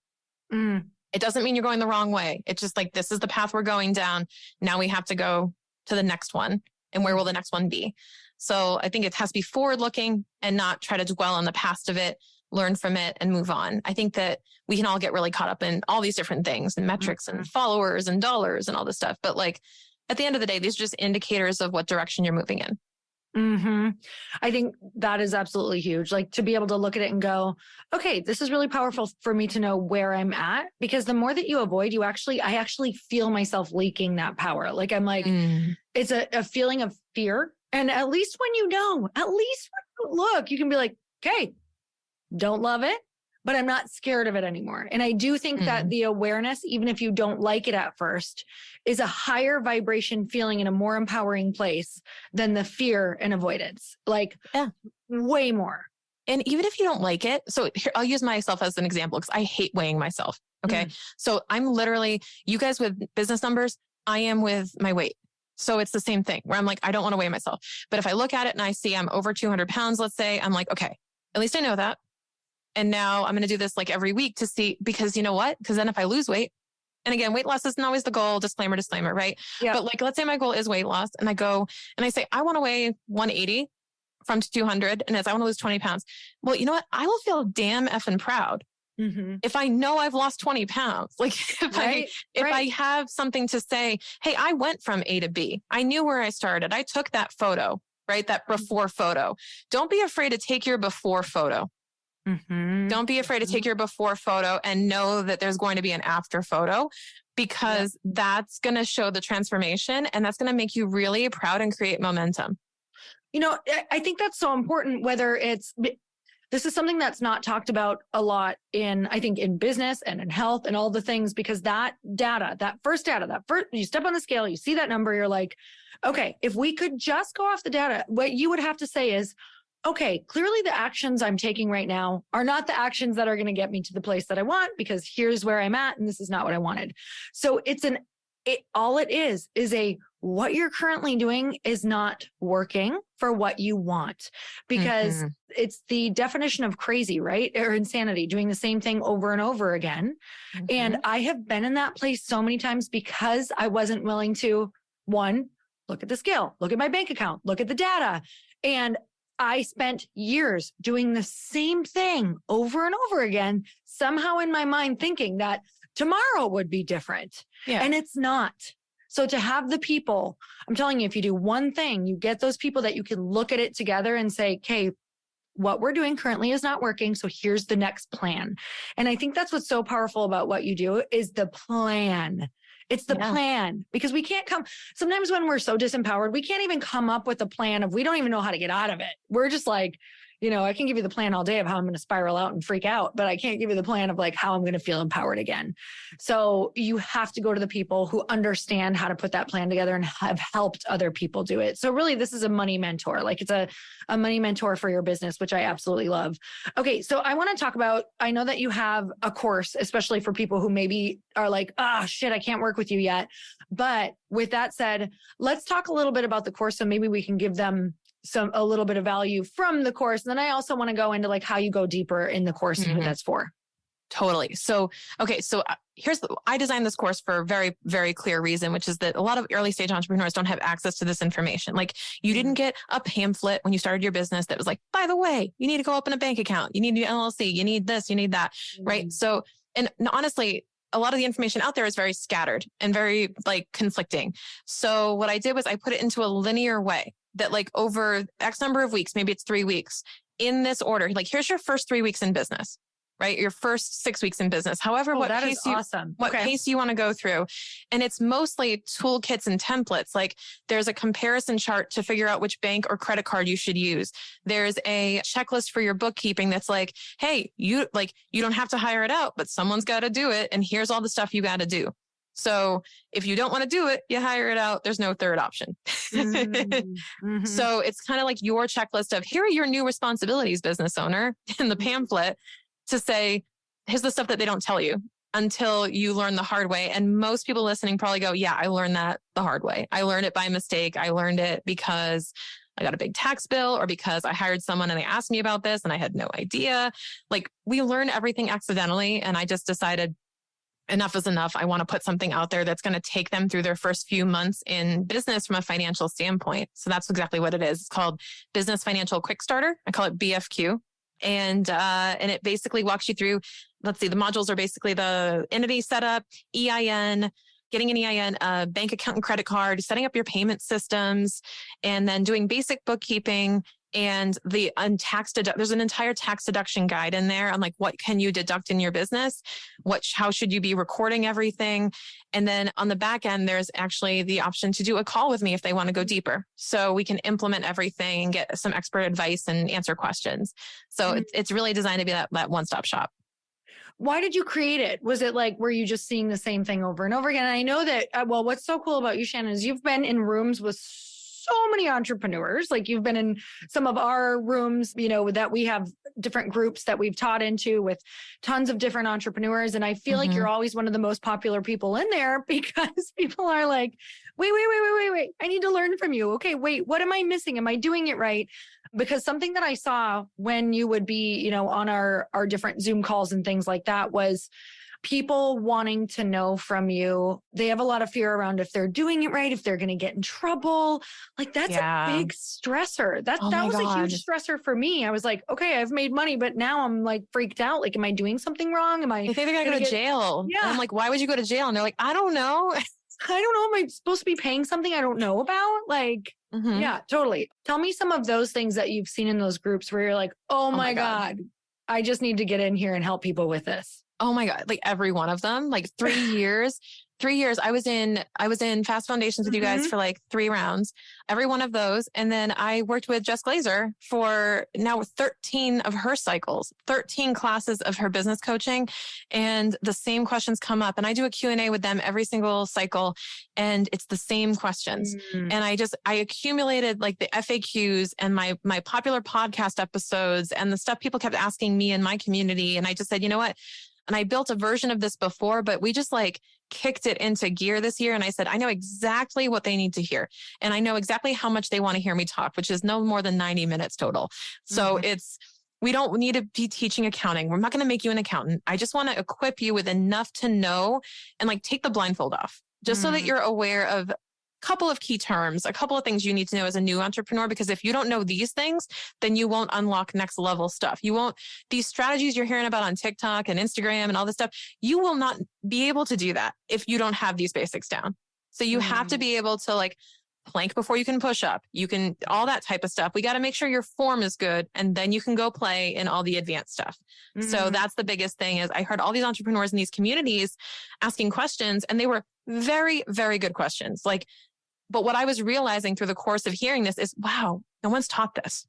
It doesn't mean you're going the wrong way. It's just like, this is the path we're going down. Now we have to go to the next one. And where will the next one be? So I think it has to be forward looking and not try to dwell on the past of it, learn from it and move on. I think that we can all get really caught up in all these different things and metrics and followers and dollars and all this stuff. But like at the end of the day, these are just indicators of what direction you're moving in. I think that is absolutely huge. Like to be able to look at it and go, okay, this is really powerful for me to know where I'm at, because the more that you avoid, I actually feel myself leaking that power. Like I'm like, it's a feeling of fear. And at least when you know, at least when you look, you can be like, okay, don't love it, but I'm not scared of it anymore. And I do think that the awareness, even if you don't like it at first, is a higher vibration feeling in a more empowering place than the fear and avoidance. Like way more. And even if you don't like it, so here, I'll use myself as an example because I hate weighing myself. Okay. So I'm literally, you guys with business numbers, I am with my weight. So it's the same thing where I'm like, I don't want to weigh myself. But if I look at it and I see I'm over 200 pounds, let's say, I'm like, okay, at least I know that. And now I'm going to do this like every week to see, because you know what? Because then if I lose weight, and again, weight loss isn't always the goal, disclaimer, right? Yeah. But like, let's say my goal is weight loss and I go and I say, I want to weigh 180 from 200. And as I want to lose 20 pounds. Well, you know what? I will feel damn effing proud if I know I've lost 20 pounds. Like if I have something to say, hey, I went from A to B. I knew where I started. I took that photo, right? That before photo. Don't be afraid to take your before photo. Don't be afraid to take your before photo and know that there's going to be an after photo, because that's going to show the transformation and that's going to make you really proud and create momentum. You know, I think that's so important, whether this is something that's not talked about a lot I think in business and in health and all the things, because that first, you step on the scale, you see that number, you're like, okay, if we could just go off the data, what you would have to say is, okay, clearly the actions I'm taking right now are not the actions that are going to get me to the place that I want, because here's where I'm at and this is not what I wanted. So all it is what you're currently doing is not working for what you want, because it's the definition of crazy, right? Or insanity, doing the same thing over and over again. And I have been in that place so many times because I wasn't willing to, one, look at the scale, look at my bank account, look at the data. And I spent years doing the same thing over and over again, somehow in my mind thinking that tomorrow would be different. Yeah. And it's not. So to have the people, I'm telling you, if you do one thing, you get those people that you can look at it together and say, okay, what we're doing currently is not working. So here's the next plan. And I think that's what's so powerful about what you do is the plan. It's the plan, because we can't sometimes when we're so disempowered, we can't even come up with a plan we don't even know how to get out of it. We're just like, I can give you the plan all day of how I'm going to spiral out and freak out, but I can't give you the plan of like how I'm going to feel empowered again. So you have to go to the people who understand how to put that plan together and have helped other people do it. So really, this is a money mentor. Like it's a money mentor for your business, which I absolutely love. Okay. So I want to talk about, I know that you have a course, especially for people who maybe are like, shit, I can't work with you yet. But with that said, let's talk a little bit about the course. So maybe we can give them a little bit of value from the course. And then I also want to go into like how you go deeper in the course and who that's for. Totally. So, okay. So I designed this course for a very, very clear reason, which is that a lot of early stage entrepreneurs don't have access to this information. Like you didn't get a pamphlet when you started your business that was like, by the way, you need to go open a bank account. You need an LLC. You need this, you need that. Right. So, and honestly, a lot of the information out there is very scattered and very like conflicting. So what I did was I put it into a linear way that like over X number of weeks, maybe it's 3 weeks in this order, like here's your first 3 weeks in business, right? Your first 6 weeks in business, however, what pace you want to go through. And it's mostly toolkits and templates. Like there's a comparison chart to figure out which bank or credit card you should use. There's a checklist for your bookkeeping that's like, hey, you don't have to hire it out, but someone's got to do it. And here's all the stuff you got to do. So if you don't want to do it, you hire it out. There's no third option. So it's kind of like your checklist of here are your new responsibilities, business owner, in the pamphlet to say, here's the stuff that they don't tell you until you learn the hard way. And most people listening probably go, yeah, I learned that the hard way. I learned it by mistake. I learned it because I got a big tax bill or because I hired someone and they asked me about this and I had no idea. Like we learn everything accidentally. And I just decided enough is enough. I want to put something out there that's going to take them through their first few months in business from a financial standpoint. So that's exactly what it is. It's called Business Financial Quickstarter. I call it BFQ. And it basically walks you through, let's see, the modules are basically the entity setup, EIN, getting an EIN, bank account and credit card, setting up your payment systems, and then doing basic bookkeeping. And there's an entire tax deduction guide in there on like, what can you deduct in your business? How should you be recording everything? And then on the back end, there's actually the option to do a call with me if they want to go deeper. So we can implement everything and get some expert advice and answer questions. So it's really designed to be that one-stop shop. Why did you create it? Was it like, were you just seeing the same thing over and over again? And I know that, what's so cool about you, Shannon, is you've been in rooms with so many entrepreneurs. Like you've been in some of our rooms, that we have different groups that we've taught into with tons of different entrepreneurs. And I feel like you're always one of the most popular people in there because people are like, wait. I need to learn from you. Okay, wait, what am I missing? Am I doing it right? Because something that I saw when you would be, on our different Zoom calls and things like that was people wanting to know from you. They have a lot of fear around if they're doing it right, if they're going to get in trouble. Like that's a big stressor. That was a huge stressor for me. I was like, okay, I've made money, but now I'm like freaked out. Like, am I doing something wrong? They think they're going to go to jail. Yeah. And I'm like, why would you go to jail? And they're like, I don't know. I don't know. Am I supposed to be paying something I don't know about? Like, yeah, totally. Tell me some of those things that you've seen in those groups where you're like, oh my God, I just need to get in here and help people with this. Oh my God. Like every one of them, like 3 years. 3 years. I was in Fast Foundations with you guys for like 3 rounds, every one of those. And then I worked with Jess Glazer for now 13 of her cycles, 13 classes of her business coaching. And the same questions come up and I do a Q&A with them every single cycle. And it's the same questions. And I accumulated like the FAQs and my popular podcast episodes and the stuff people kept asking me in my community. And I just said, you know what? And I built a version of this before, but we just like kicked it into gear this year. And I said, I know exactly what they need to hear. And I know exactly how much they want to hear me talk, which is no more than 90 minutes total. So we don't need to be teaching accounting. We're not going to make you an accountant. I just want to equip you with enough to know and like take the blindfold off just so that you're aware of couple of key terms, a couple of things you need to know as a new entrepreneur, because if you don't know these things, then you won't unlock next level stuff. You won't, these strategies you're hearing about on TikTok and Instagram and all this stuff, you will not be able to do that if you don't have these basics down. So you have to be able to like plank before you can push up. You can, all that type of stuff. We got to make sure your form is good. And then you can go play in all the advanced stuff. So that's the biggest thing is I heard all these entrepreneurs in these communities asking questions and they were very, very good questions. Like, but what I was realizing through the course of hearing this is, wow, no one's taught this.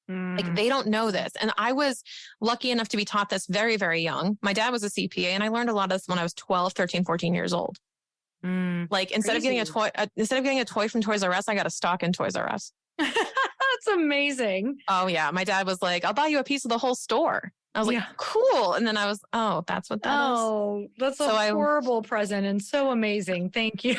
Like they don't know this. And I was lucky enough to be taught this very, very young. My dad was a CPA and I learned a lot of this when I was 12, 13, 14 years old. Like instead of getting a toy from Toys R Us, I got a stock in Toys R Us. That's amazing. Oh yeah. My dad was like, I'll buy you a piece of the whole store. I was like, cool. And then I was, oh, that's what that is. Oh, that's a horrible present and so amazing. Thank you.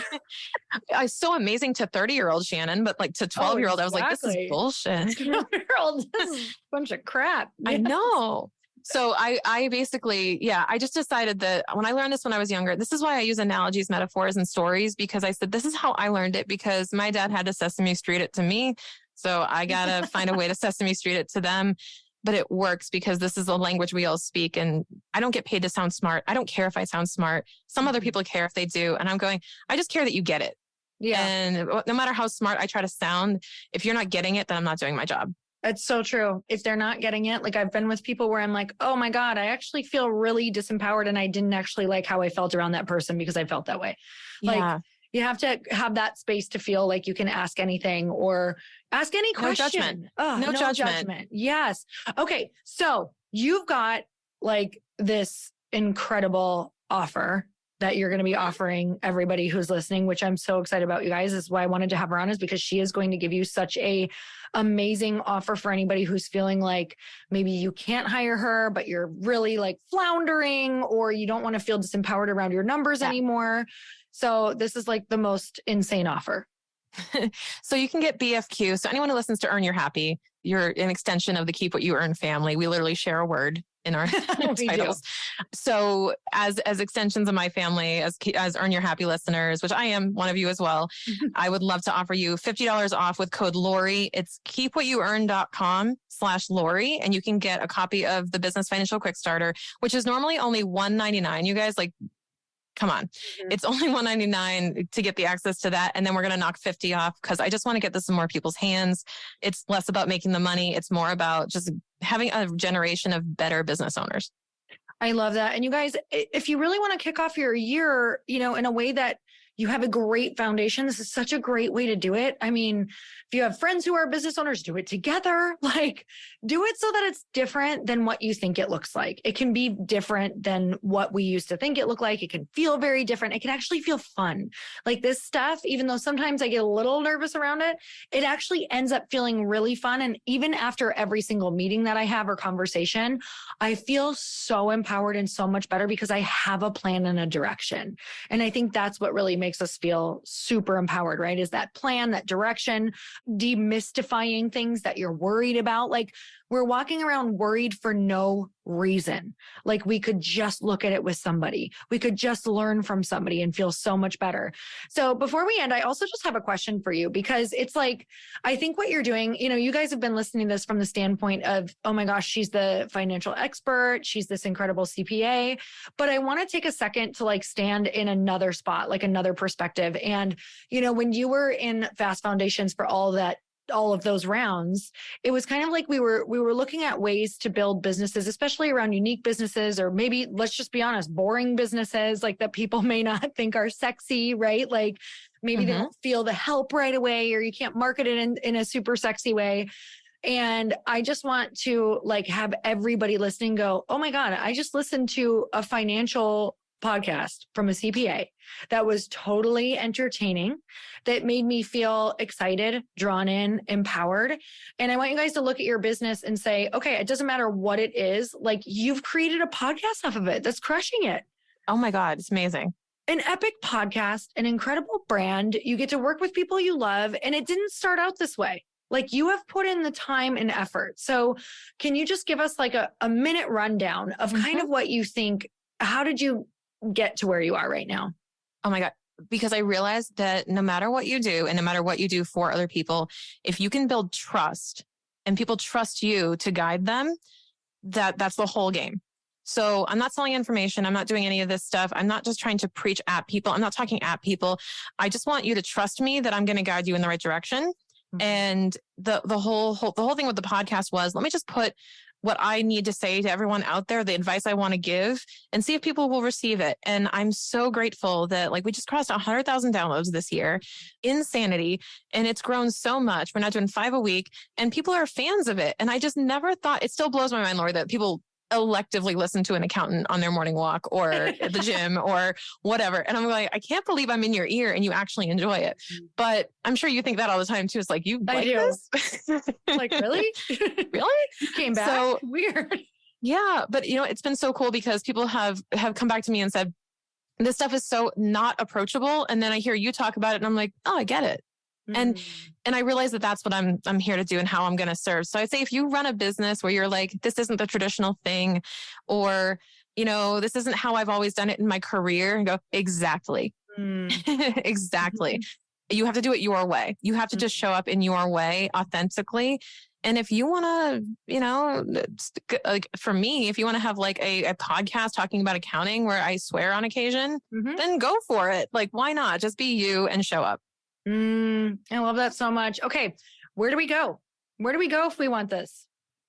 It's so amazing to 30-year-old Shannon, but like to 12-year-old, I was like, this is bullshit. 12-year-old, this is a bunch of crap. I know. So I basically, I just decided that when I learned this when I was younger, this is why I use analogies, metaphors, and stories, because I said, this is how I learned it because my dad had to Sesame Street it to me. So I got to find a way to Sesame Street it to them. But it works because this is the language we all speak. And I don't get paid to sound smart. I don't care if I sound smart. Some other people care if they do. And I'm going, I just care that you get it. Yeah. And no matter how smart I try to sound, if you're not getting it, then I'm not doing my job. It's so true. If they're not getting it, like I've been with people where I'm like, oh my God, I actually feel really disempowered. And I didn't actually like how I felt around that person because I felt that way. Like you have to have that space to feel like you can ask anything or ask any question. No judgment. No judgment. Yes. Okay. So you've got like this incredible offer that you're going to be offering everybody who's listening, which I'm so excited about, you guys. This is why I wanted to have her on, is because she is going to give you such a amazing offer for anybody who's feeling like maybe you can't hire her, but you're really like floundering or you don't want to feel disempowered around your numbers anymore. So this is like the most insane offer. So you can get BFQ. So anyone who listens to Earn Your Happy, you're an extension of the Keep What You Earn family. We literally share a word in our titles. So as extensions of my family, as Earn Your Happy listeners, which I am one of you as well, I would love to offer you $50 off with code Lori. It's keepwhatyouearn.com/Lori. And you can get a copy of the Business Financial Quickstarter, which is normally only $199. You guys, like, come on. It's only $199 to get the access to that. And then we're going to knock $50 off because I just want to get this in more people's hands. It's less about making the money. It's more about just having a generation of better business owners. I love that. And you guys, if you really want to kick off your year, in a way that you have a great foundation. This is such a great way to do it. I mean, if you have friends who are business owners, do it together. Like, do it so that it's different than what you think it looks like. It can be different than what we used to think it looked like. It can feel very different. It can actually feel fun. Like this stuff, even though sometimes I get a little nervous around it, it actually ends up feeling really fun. And even after every single meeting that I have or conversation, I feel so empowered and so much better because I have a plan and a direction. And I think that's what really makes us feel super empowered, right? Is that plan, that direction, demystifying things that you're worried about. Like we're walking around worried for no reason. Like we could just look at it with somebody. We could just learn from somebody and feel so much better. So before we end, I also just have a question for you because it's like, I think what you're doing, you guys have been listening to this from the standpoint of, oh my gosh, she's the financial expert. She's this incredible CPA. But I want to take a second to like stand in another spot, like another perspective. And, when you were in Fast Foundations for all of those rounds, it was kind of like we were looking at ways to build businesses, especially around unique businesses, or maybe, let's just be honest, boring businesses like that people may not think are sexy, right? Like maybe they don't feel the help right away, or you can't market it in a super sexy way. And I just want to like have everybody listening go, oh my God, I just listened to a financial podcast from a CPA that was totally entertaining, that made me feel excited, drawn in, empowered. And I want you guys to look at your business and say, okay, it doesn't matter what it is. Like you've created a podcast off of it that's crushing it. Oh my God, it's amazing. An epic podcast, an incredible brand. You get to work with people you love. And it didn't start out this way. Like you have put in the time and effort. So can you just give us like a minute rundown of kind of what you think, how did you get to where you are right now? Oh my God. Because I realized that no matter what you do and no matter what you do for other people, if you can build trust and people trust you to guide them, that's the whole game. So I'm not selling information. I'm not doing any of this stuff. I'm not just trying to preach at people. I'm not talking at people. I just want you to trust me that I'm going to guide you in the right direction. And the whole thing with the podcast was, let me just put what I need to say to everyone out there, the advice I want to give, and see if people will receive it. And I'm so grateful that like we just crossed 100,000 downloads this year. Insanity. And it's grown so much. We're now doing 5 a week and people are fans of it. And I just never thought, it still blows my mind, Lori, that people electively listen to an accountant on their morning walk or at the gym or whatever. And I'm like, I can't believe I'm in your ear and you actually enjoy it. But I'm sure you think that all the time too. It's like, you like this? Like, really? Really? You came back? So weird. Yeah. But it's been so cool because people have come back to me and said, this stuff is so not approachable. And then I hear you talk about it and I'm like, oh, I get it. And I realize that that's what I'm here to do and how I'm going to serve. So I'd say if you run a business where you're like, this isn't the traditional thing, or, this isn't how I've always done it in my career, and go, exactly. Exactly. You have to do it your way. You have to just show up in your way authentically. And if you want to, like for me, if you want to have like a podcast talking about accounting where I swear on occasion, then go for it. Like, why not? Just be you and show up. I love that so much. Okay. Where do we go? Where do we go if we want this?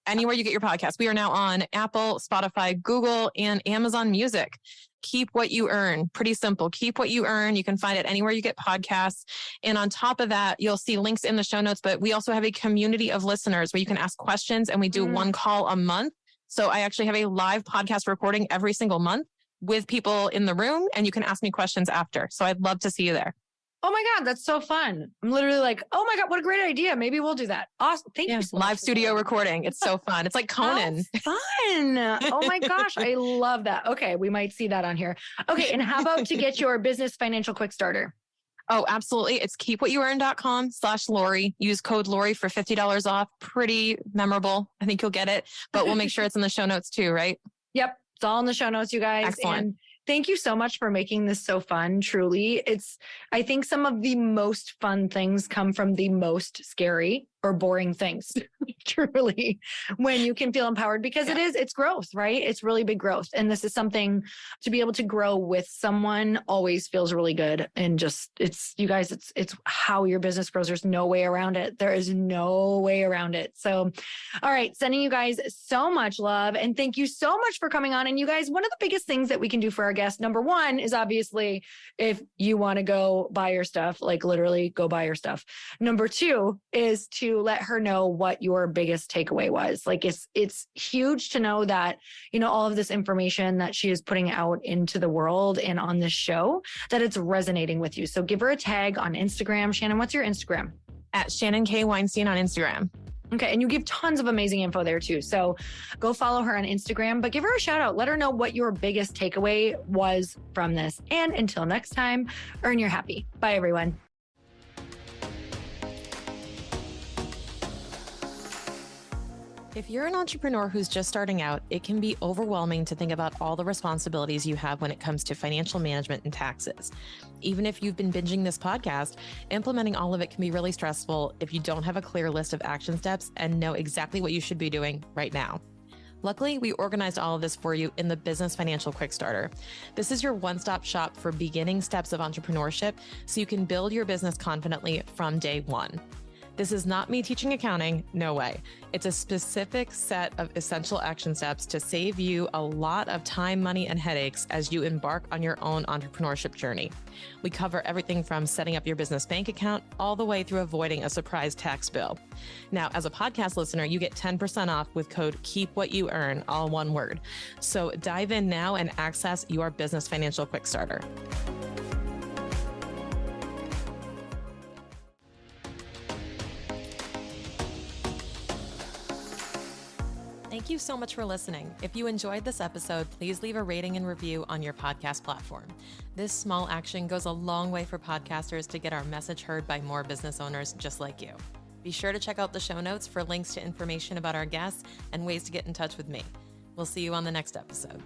Anywhere you get your podcast. We are now on Apple, Spotify, Google, and Amazon Music. Keep what you earn. Pretty simple. Keep what you earn. You can find it anywhere you get podcasts. And on top of that, you'll see links in the show notes, but we also have a community of listeners where you can ask questions and we do one call a month. So I actually have a live podcast recording every single month with people in the room and you can ask me questions after. So I'd love to see you there. Oh my God, that's so fun. I'm literally like, oh my God, what a great idea. Maybe we'll do that. Awesome. Thank you so much. Live studio recording. It's so fun. It's like Conan. Fun. Oh my gosh. I love that. Okay. We might see that on here. Okay. And how about to get your Business Financial Quickstarter? Oh, absolutely. It's keepwhatyouearn.com/Lori. Use code Lori for $50 off. Pretty memorable. I think you'll get it, but we'll make sure it's in the show notes too, right? Yep. It's all in the show notes, you guys. Excellent. And thank you so much for making this so fun. Truly. I think some of the most fun things come from the most scary. or boring things, truly, when you can feel empowered, because it's growth, right? It's really big growth. And this is something to be able to grow with someone always feels really good. And just, it's how your business grows. There's no way around it. There is no way around it. So, all right, sending you guys so much love and thank you so much for coming on. And you guys, one of the biggest things that we can do for our guests, number one, is obviously if you want to go buy your stuff, like literally go buy your stuff. Number two is to let her know what your biggest takeaway was. Like it's huge to know that, all of this information that she is putting out into the world and on this show, that it's resonating with you. So give her a tag on Instagram. Shannon, what's your Instagram? At Shannon K. Weinstein on Instagram. Okay. And you give tons of amazing info there too. So go follow her on Instagram, but give her a shout out. Let her know what your biggest takeaway was from this. And until next time, earn your happy. Bye, everyone. If you're an entrepreneur who's just starting out, it can be overwhelming to think about all the responsibilities you have when it comes to financial management and taxes. Even if you've been binging this podcast, implementing all of it can be really stressful if you don't have a clear list of action steps and know exactly what you should be doing right now. Luckily, we organized all of this for you in the Business Financial Quickstarter. This is your one-stop shop for beginning steps of entrepreneurship so you can build your business confidently from day one. This is not me teaching accounting, no way. It's a specific set of essential action steps to save you a lot of time, money, and headaches as you embark on your own entrepreneurship journey. We cover everything from setting up your business bank account all the way through avoiding a surprise tax bill. Now, as a podcast listener, you get 10% off with code KEEPWHATYOUEARN, all one word. So dive in now and access your Business Financial Quickstarter. Thank you so much for listening. If you enjoyed this episode, please leave a rating and review on your podcast platform. This small action goes a long way for podcasters to get our message heard by more business owners just like you. Be sure to check out the show notes for links to information about our guests and ways to get in touch with me. We'll see you on the next episode.